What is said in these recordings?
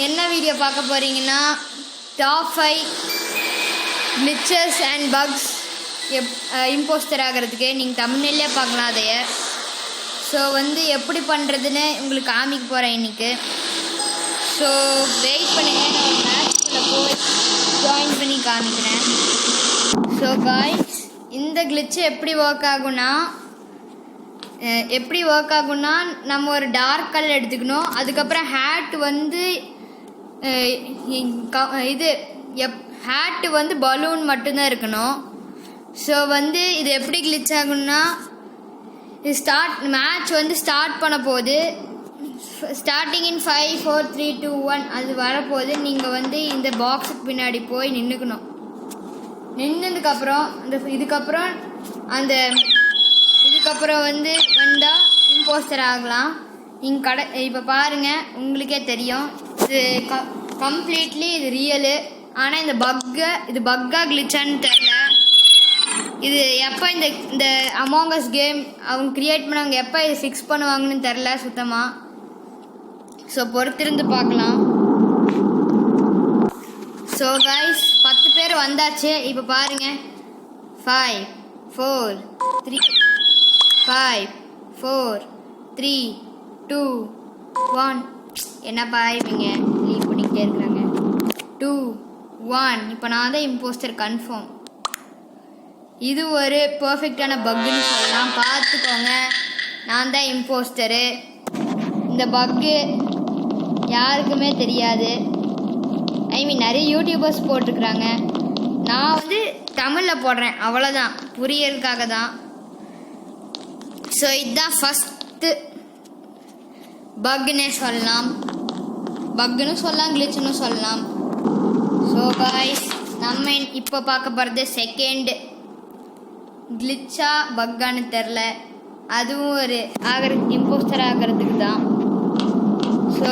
என்ன வீடியோ பார்க்க போகிறீங்கன்னா top 5 glitches and bugs impostor ஆகிறதுக்கு நீங்கள் தமிழ்நிலையே பார்க்கலாம் அதைய. ஸோ எப்படி பண்ணுறதுன்னு உங்களுக்கு காமிக்க போகிறேன் இன்றைக்கி. ஸோ வெயிட் பண்ணுங்கள், நான் ஒரு மேட்ச்குள்ளே போய் ஜாயின் பண்ணி காமிக்கிறேன். ஸோ காய்ஸ், இந்த கிளிச்சு எப்படி ஒர்க் ஆகும்னா நம்ம ஒரு டார்க் கலர் எடுத்துக்கணும். அதுக்கப்புறம் ஹேட் ஹேட்டு பலூன் மட்டும்தான் இருக்கணும். ஸோ இது எப்படி கிளிச் ஆகும்னா மேட்ச் ஸ்டார்ட் பண்ண போது ஸ்டார்டிங் இன் 5 4 3 2 1 அது வரப்போது நீங்கள் இந்த பாக்ஸுக்கு பின்னாடி போய் நின்றுக்கணும். நின்னதுக்கப்புறம் இதுக்கப்புறம் வந்தால் இம்போஸ்டர் ஆகலாம். நீங்கள் இப்போ பாருங்கள், உங்களுக்கே தெரியும் இது கம்ப்ளீட்லி இது ரியலு. ஆனால் இது பக்கா கிளிச்சான்னு தெரில. இது எப்போ இந்த அமாங் அஸ் கேம் அவங்க கிரியேட் பண்ணவங்க எப்போ இதை ஃபிக்ஸ் பண்ணுவாங்கன்னு தெரில சுத்தமாக. ஸோ பொறுத்திருந்து பார்க்கலாம். ஸோ கைஸ், 10 பேர் வந்தாச்சு. இப்போ பாருங்கள், 5 4 3 2 1 என்னப்பா இவங்க லீவ் பண்ணிக்கிட்டே இருக்கிறாங்க. 2 1 இப்போ நான் தான் இம்போஸ்டர் கன்ஃபார்ம். இது ஒரு பர்ஃபெக்டான பக்குன்னு சொல்லலாம். பார்த்துக்கோங்க, நான் தான் இம்போஸ்டரு. இந்த பக்கு யாருக்குமே தெரியாது. நிறைய யூடியூபர்ஸ் போட்டிருக்கிறாங்க. நான் தமிழில் போடுறேன், அவ்வளோதான், புரியறதுக்காக தான். ஸோ இதுதான் ஃபஸ்ட்டு பக்குன்னே சொல்லலாம், கிளிச்சுன்னு சொல்லலாம். ஸோ காய்ஸ், நம்ம இப்போ பார்க்க போகிறது செகண்ட் கிளிச்சா பக்கான்னு தெரில. அதுவும் ஒரு இம்போஸ்டர் ஆகிறதுக்கு தான். ஸோ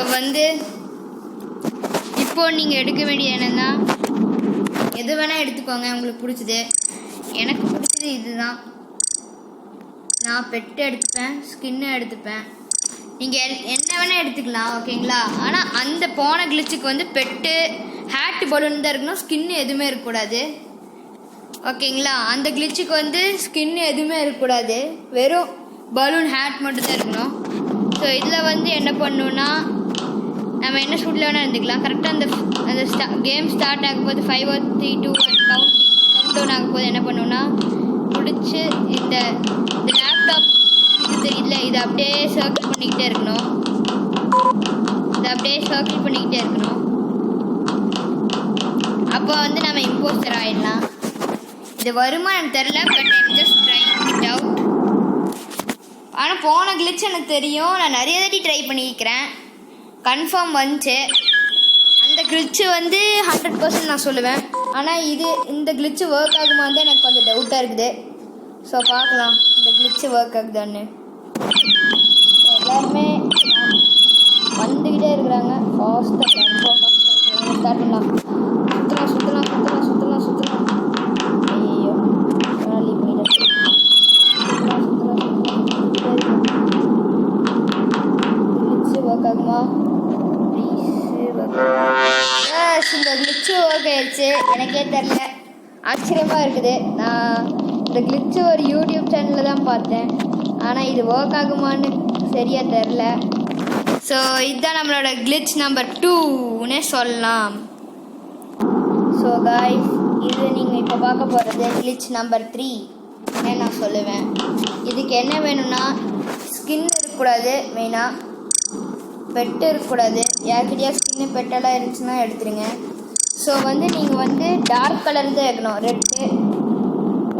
இப்போ நீங்கள் எடுக்க வேண்டியது என்னென்னா, எது வேணால் எடுத்துக்கோங்க உங்களுக்கு பிடிச்சது. எனக்கு பிடிச்சது இதுதான். நான் பெட்டு எடுத்துப்பேன், ஸ்கின்னு எடுத்துப்பேன். நீங்கள் என்ன வேணால் எடுத்துக்கலாம், ஓகேங்களா. ஆனால் அந்த போன கிளிச்சுக்கு பெட்டு ஹேட்டு பலூன் தான் இருக்கணும், ஸ்கின்னு எதுவுமே இருக்கக்கூடாது, ஓகேங்களா. அந்த கிளிச்சுக்கு ஸ்கின்னு எதுவுமே இருக்கக்கூடாது, வெறும் பலூன் ஹேட் மட்டும் தான் இருக்கணும். ஸோ இதில் என்ன பண்ணணுன்னா, நம்ம என்ன ஷூட்டில் வேணால் இருந்துக்கலாம். கரெக்டாக அந்த கேம் ஸ்டார்ட் ஆகும்போது 5 4 3 2 1 கவுண்ட் டவுன் ஆகும்போது என்ன பண்ணணுன்னா, பிடிச்சி இந்த லேப்டாப் இது தெரியல, இதை அப்படியே சர்க்கிள் பண்ணிக்கிட்டே இருக்கணும். அப்போ நம்ம இம்போஸ்டர் ஆகிடலாம். இது வருமா எனக்கு தெரில, but I'm just trying it out. ஆனால் போன கிளிச் எனக்கு தெரியும், நான் நிறைய தாட்டி ட்ரை பண்ணிக்கிறேன், கன்ஃபார்ம் வந்துச்சு. அந்த கிளிச்சு 100% நான் சொல்லுவேன். ஆனால் இந்த கிளிச்சு ஒர்க் ஆகுமான்னு தான் எனக்கு கொஞ்சம் டவுட்டாக இருக்குது. ஸோ பார்க்கலாம் இந்த கிளிச்சு ஒர்க் ஆகுதான்னு. எல்லாருமே வந்துக்கிட்டே இருக்கிறாங்க. ஃபாஸ்ட்டாக ஸ்டார்ட் பண்ணலாம். சுற்றலாம். ஐயோ, லீவ் பண்ணிட்டு ஒர்க் ஆகுமா? இந்த கிளிச்சு ஒர்க் ஆயிடுச்சு. எனக்கே தெரில, ஆச்சரியமாக இருக்குது. நான் இந்த கிளிச்சு ஒரு யூடியூப் சேனலில் தான் பார்த்தேன். ஆனால் இது ஒர்க் ஆகுமான்னு சரியாக தெரில. ஸோ இதுதான் நம்மளோட கிளிச் நம்பர் 2ன்னே சொல்லலாம். ஸோ காய்ஸ், இது நீங்கள் இப்போ பார்க்க போகிறது கிளிச் நம்பர் 3 நான் சொல்லுவேன். இதுக்கு என்ன வேணும்னா, ஸ்கின் இருக்கக்கூடாது, மெயினாக பெட்டு இருக்கக்கூடாது. யார்கிட்டயா ஸ்கின்னு பெட்டெல்லாம் இருந்துச்சுன்னா எடுத்துருங்க. ஸோ நீங்கள் டார்க் கலர் தான் வைக்கணும். ரெட்டு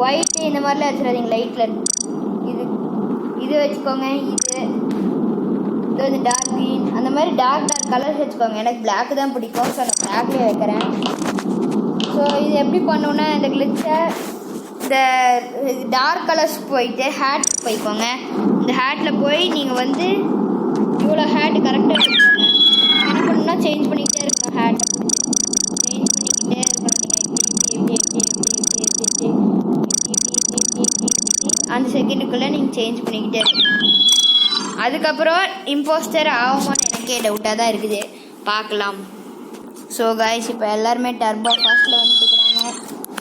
ஒயிட்டு இந்த மாதிரிலாம் வச்சுடாதீங்க. லைட்டில் இது வச்சுக்கோங்க. இது டார்க் க்ரீன், அந்த மாதிரி டார்க் கலர்ஸ் வச்சுக்கோங்க. எனக்கு பிளாக் தான் பிடிக்கும், ஸோ நான் பிளாக்லேயே வைக்கிறேன். ஸோ இது எப்படி பண்ணணுன்னா, இந்த கிளிச்சை இந்த டார்க் கலர்ஸ் போயிட்டு ஹேட் போய்க்கோங்க. இந்த ஹேட்டில் போய் நீங்கள் இவ்வளோ ஹேட்டு கரெக்டாக எடுத்துக்கோங்க. என்ன பண்ணணும்னா, சேஞ்ச் பண்ணிக்கிட்டே இருக்கணும். ஹேட்டை சேஞ்ச் பண்ணிக்கிட்டே இருக்கணும். நீங்கள் அந்த செகண்டுக்குள்ளே நீங்கள் சேஞ்ச் பண்ணிக்கிட்டே இருக்கணும். அதுக்கப்புறம் இம்போஸ்டர் ஆகுமான்னு எனக்கே டவுட்டாக தான் இருக்குது. பார்க்கலாம். ஸோ கைஸ், இப்போ எல்லாருமே டர்போ ஃபாஸ்ட்டில் வந்துட்டுருக்குறாங்க.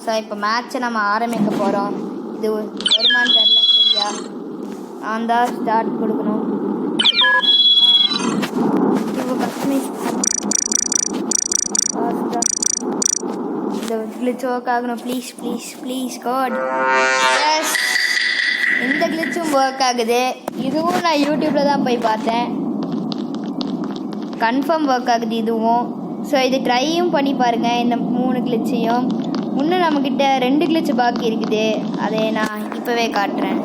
ஸோ இப்போ மேட்ச்சை நம்ம ஆரம்பிக்க போகிறோம். இது வருமானு தெரில, சரியா? நான் தான் ஸ்டார்ட் கொடுக்கணும். இப்போ கஸ்டமைஸ் இந்த கிளிச் ஒர்க் ஆகணும். Please please please God. Yes, இந்த கிளிச்சும் ஒர்க் ஆகுது. இதுவும் நான் யூடியூப்பில் தான் போய் பார்த்தேன். கன்ஃபார்ம் ஒர்க் ஆகுது இதுவும். ஸோ இது ட்ரையும் பண்ணி பாருங்கள், இந்த 3 கிளிச்சையும். இன்னும் நம்மக்கிட்ட 2 கிளிச்சு பாக்கி இருக்குது, அதை நான் இப்போவே காட்டுறேன்.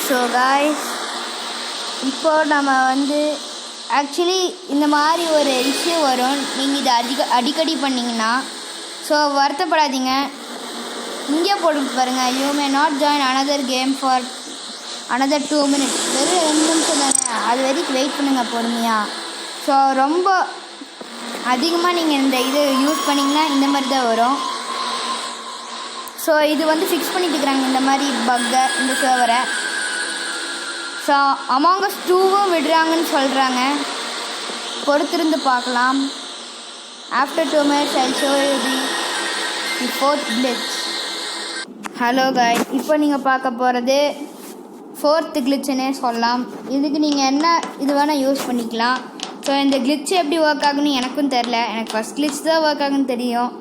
ஸோ காய்ஸ், இப்போ நம்ம ஆக்சுவலி இந்த மாதிரி ஒரு இஷ்யூ வரும். நீங்கள் இதை அடிக்கடி பண்ணிங்கன்னா. ஸோ வருத்தப்படாதீங்க, இங்கே போட்டு பாருங்கள். You may not join another game for another 2 minutes. வெறும் 2 நிமிஷம் தானே, அது வரைக்கும் வெயிட் பண்ணுங்கள் பொறுமையாக. ஸோ ரொம்ப அதிகமாக நீங்கள் இந்த இது யூஸ் பண்ணிங்கன்னா இந்த மாதிரி தான் வரும். ஸோ இது ஃபிக்ஸ் பண்ணிட்டு இருக்கிறாங்க இந்த மாதிரி பக்கை, இந்த சர்வரை. ஸோ அமாங் அஸ் 2வும் விடுறாங்கன்னு சொல்கிறாங்க, பொறுத்திருந்து பார்க்கலாம். After 2 minutes I'll show you the 4th glitch. Hello காய், இப்போ நீங்கள் பார்க்க போகிறது 4th glitchனே சொல்லலாம். இதுக்கு நீங்கள் என்ன இது வேணால் யூஸ் பண்ணிக்கலாம். ஸோ இந்த கிளிட்ச் எப்படி ஒர்க் ஆகுன்னு எனக்கும் தெரில. எனக்கு ஃபஸ்ட் கிளிட்ச் தான் ஒர்க் ஆகுன்னு தெரியும்.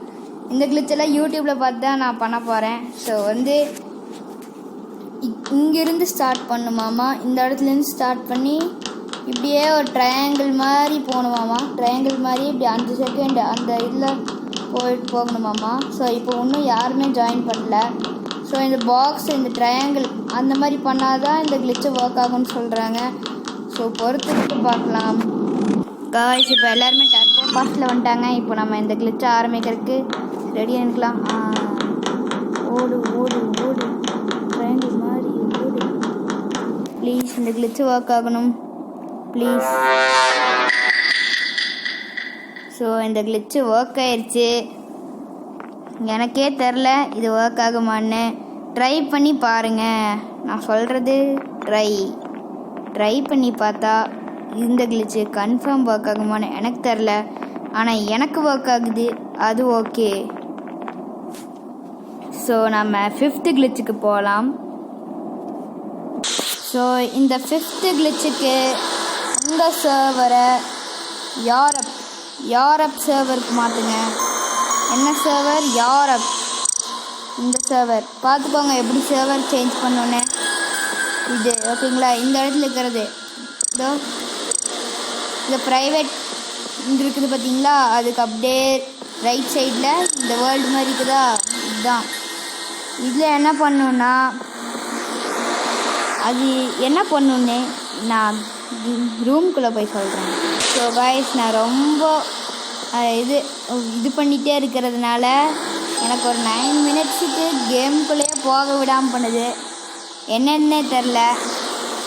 இந்த கிளிச்செல்லாம் யூடியூப்பில் பார்த்து தான் நான் பண்ண போகிறேன். ஸோ இங்கேருந்து ஸ்டார்ட் பண்ணுமாமா. இந்த இடத்துலேருந்து ஸ்டார்ட் பண்ணி இப்படியே ஒரு ட்ரையாங்கிள் மாதிரி போகணுமாமா. ட்ரையாங்கிள் மாதிரி இப்படி 5 செகண்ட் அந்த இதில் போகணுமாமா. ஸோ இப்போ இன்னும் யாருமே ஜாயின் பண்ணல. ஸோ இந்த பாக்ஸ், இந்த ட்ரையாங்கிள் அந்த மாதிரி பண்ணால் தான் இந்த கிளிட்சை ஒர்க் ஆகும்னு சொல்கிறாங்க. ஸோ பொறுத்துக்கிட்டு பார்க்கலாம். காய்ஸ், இப்போ எல்லாருமே டர்போ ஃபாஸ்ட்டில் வந்துட்டாங்க. இப்போ நம்ம இந்த கிளிட்சை ஆரம்பிக்கிறதுக்கு ரெடியாக இருக்கலாம். ஓடு ஓடு ஓடு, ட்ரையாங்கிள் மாதிரி ஓடு. ப்ளீஸ் இந்த கிளிட்சு ஒர்க் ஆகணும் ப்ளீஸ். ஸோ இந்த கிளிட்சு ஒர்க் ஆயிடுச்சு. எனக்கே தெரில இது ஒர்க் ஆகுமான்னு. ட்ரை பண்ணி பாருங்கள். நான் சொல்கிறது ட்ரை பண்ணி பார்த்தா இந்த கிளிச்சு கன்ஃபார்ம் ஒர்க் ஆகுமான்னு எனக்கு தெரில. ஆனால் எனக்கு ஒர்க் ஆகுது, அது ஓகே. ஸோ நம்ம 5th கிளிச்சுக்கு போகலாம். ஸோ இந்த 5th கிளிச்சுக்கு உங்கள் சர்வரை யாரப் சர்வருக்கு மாற்றுங்க. என்ன சர்வர்? யாரப். இந்த சர்வர் பார்த்துக்கோங்க எப்படி சர்வர் சேஞ்ச் பண்ணோன்னு. இது ஓகேங்களா? இந்த இடத்துல இருக்கிறது இதோ இந்த ப்ரைவேட் இருக்குது பார்த்தீங்களா, அதுக்கு அப்படியே ரைட் சைடில் இந்த வேர்ல்டு மாதிரி இருக்குதா, இதுதான். இதில் என்ன பண்ணுன்னா, அது என்ன பண்ணுன்னு நான் ரூம்குள்ளே போய் சொல்கிறேன். ஸோ காய்ஸ், நான் ரொம்ப இது பண்ணிகிட்டே இருக்கிறதுனால எனக்கு ஒரு 9 minutesக்கு கேமுக்குள்ளேயே போக விடாமல் பண்ணுது. என்னென்னே தெரில.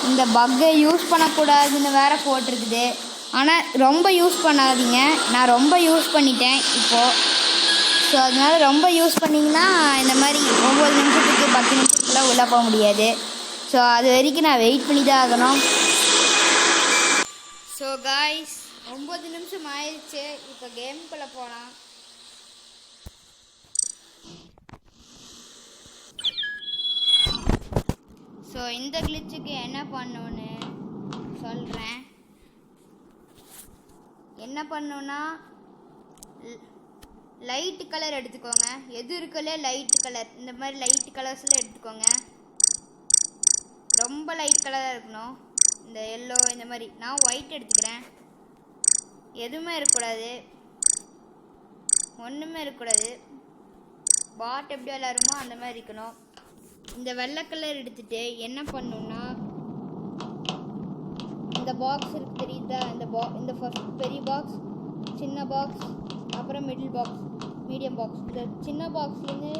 இந்த பக்கை யூஸ் பண்ணக்கூடாதுன்னு வேறு போட்டிருக்குது. ஆனால் ரொம்ப யூஸ் பண்ணாதீங்க. நான் ரொம்ப யூஸ் பண்ணிட்டேன் இப்போது. ஸோ அதனால் ரொம்ப யூஸ் பண்ணிங்கன்னா இந்த மாதிரி 9 நிமிஷத்துக்கு 10 நிமிஷத்துக்குள்ளே உள்ளே போக முடியாது. ஸோ அது வரைக்கும் நான் வெயிட் பண்ணி தான் ஆகணும். ஸோ காய்ஸ், 9 நிமிஷம் ஆயிடுச்சு. இப்போ கேமுக்குள்ளே போகலாம். ஸோ இந்த கிளிச்சுக்கு என்ன பண்ணணுன்னு சொல்கிறேன். என்ன பண்ணணுன்னா, லைட் கலர் எடுத்துக்கோங்க. எது இருக்கலே லைட் கலர், இந்த மாதிரி லைட் கலர்ஸில் எடுத்துக்கோங்க. ரொம்ப லைட் கலராக இருக்கணும். இந்த எல்லோ இந்த மாதிரி. நான் ஒயிட் எடுத்துக்கிறேன். எதுவுமே இருக்கக்கூடாது, ஒன்றுமே இருக்கக்கூடாது. பாட் எப்படி விளாடுமோ அந்த மாதிரி இருக்கணும். இந்த வெள்ளை கலர் எடுத்துகிட்டு என்ன பண்ணணுன்னா, இந்த பாக்ஸ் இருக்குது தெரியுதா, இந்த ஃபர்ஸ்ட் பெரிய பாக்ஸ், சின்ன பாக்ஸ், அப்புறம் மிடில் பாக்ஸ், மீடியம் பாக்ஸ். இந்த சின்ன பாக்ஸ்லேருந்து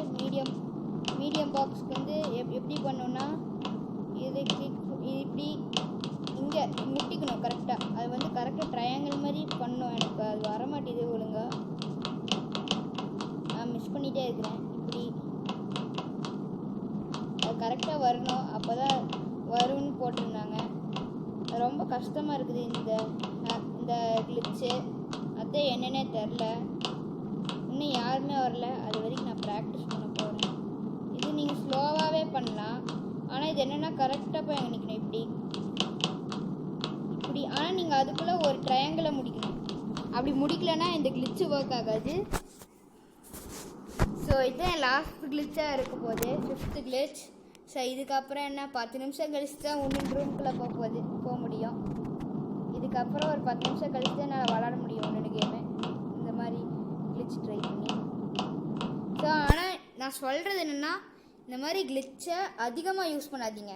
மீடியம் பாக்ஸ்க்கு எப்படி பண்ணணுன்னா, இது இப்படி இங்கே முட்டிக்கணும் கரெக்டாக. அது கரெக்டாக ட்ரையாங்கிள் மாதிரி பண்ணணும். எனக்கு அது வரமாட்டேது ஒழுங்காக, நான் மிஸ் பண்ணிகிட்டே இருக்கிறேன். இப்படி அது கரெக்டாக வரணும், அப்போ தான் வரும்னு போட்டிருந்தாங்க. ரொம்ப கஷ்டமாக இருக்குது இந்த இந்த கிளிச்சு. அது என்னன்னே தெரில, இன்னும் யாருமே வரல. அது வரைக்கும் நான் ப்ராக்டிஸ் பண்ண போகிறேன். இது நீங்கள் ஸ்லோவாகவே பண்ணலாம். ஆனால் இது என்னென்னா கரெக்டாக போய் அங்கே நிற்கணும் இப்படி இப்படி. ஆனால் நீங்கள் அதுக்குள்ளே ஒரு ட்ரையாங்கிளை முடிக்கணும். அப்படி முடிக்கலைன்னா இந்த கிளிச்சு ஒர்க் ஆகாது. ஸோ இதுதான் லாஸ்ட் கிளிச்சாக இருக்க போகுது, 5th கிளிச். ஸோ இதுக்கப்புறம் என்ன 10 நிமிஷம் கழிச்சு தான் ஒன்று ரூம்குள்ளே போக முடியும். இதுக்கப்புறம் ஒரு 10 நிமிஷம் கழிச்சு தான் என்னால் விளாட முடியும் ஒன்று கேமு இந்த மாதிரி கிளிச் ட்ரை பண்ணி. ஸோ ஆனால் நான் சொல்கிறது என்னென்னா, இந்த மாதிரி கிளிச்சை அதிகமாக யூஸ் பண்ணாதீங்க.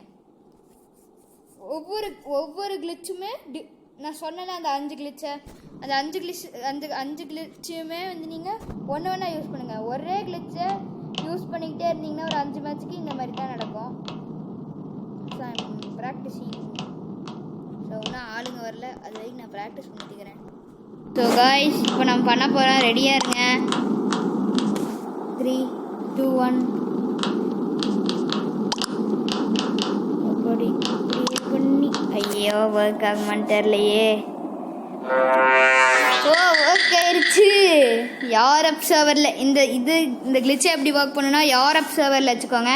ஒவ்வொரு கிளிச்சுமே நான் சொன்னேன் அந்த 5 கிளிச்சை, அந்த 5 கிளிச்சுமே வந்து நீங்கள் ஒன்று ஒன்றா யூஸ் பண்ணுங்கள். ஒரே கிளிச்சை யூஸ் பண்ணிக்கிட்டே இருந்தீங்கன்னா ஒரு 5 மேட்ச்சுக்கு இந்த மாதிரி தான் நடக்கும். So I'm practising. ஸோ இன்னும் ஆளுங்க வரல, அது வரைக்கும் நான் ப்ராக்டிஸ் பண்ணிக்கிறேன். ஸோ காய்ஸ், இப்போ நம்ம பண்ண போகிறோம். ரெடியாக இருங்க. 3, 2, 1. அப்படி பண்ணி ஐயோ ஒர்க் ஆகுமான்னு தெரிலையே. ஓ ஒர்க் ஆயிடுச்சு. யார் அப் சர்வரில் இந்த கிளிச்சை எப்படி ஒர்க் பண்ணுன்னா, யார் அப் சர்வரில் வச்சுக்கோங்க.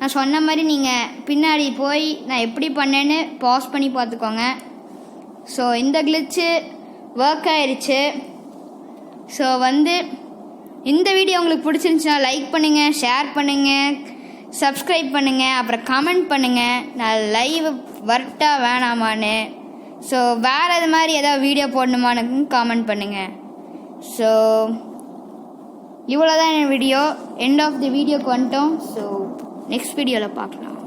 நான் சொன்ன மாதிரி நீங்கள் பின்னாடி போய் நான் எப்படி பண்ணேன்னு பாஸ் பண்ணி பார்த்துக்கோங்க. ஸோ இந்த கிளிச்சு ஒர்க் ஆயிடுச்சு. ஸோ வந்து இந்த வீடியோ உங்களுக்கு பிடிச்சிருந்துச்சுன்னா லைக் பண்ணுங்கள், ஷேர் பண்ணுங்கள், சப்ஸ்கிரைப் பண்ணுங்கள், அப்புறம் கமெண்ட் பண்ணுங்கள் நான் லைவ் வரட்டா வேணாமான்னு. ஸோ வேறு இது மாதிரி ஏதாவது வீடியோ போடணுமான்னு கமெண்ட் பண்ணுங்கள். ஸோ இவ்வளோதான் என் வீடியோ. எண்ட் ஆஃப் தி வீடியோக்கு வந்துட்டோம். ஸோ நெக்ஸ்ட் வீடியோவில் பார்க்கலாம்.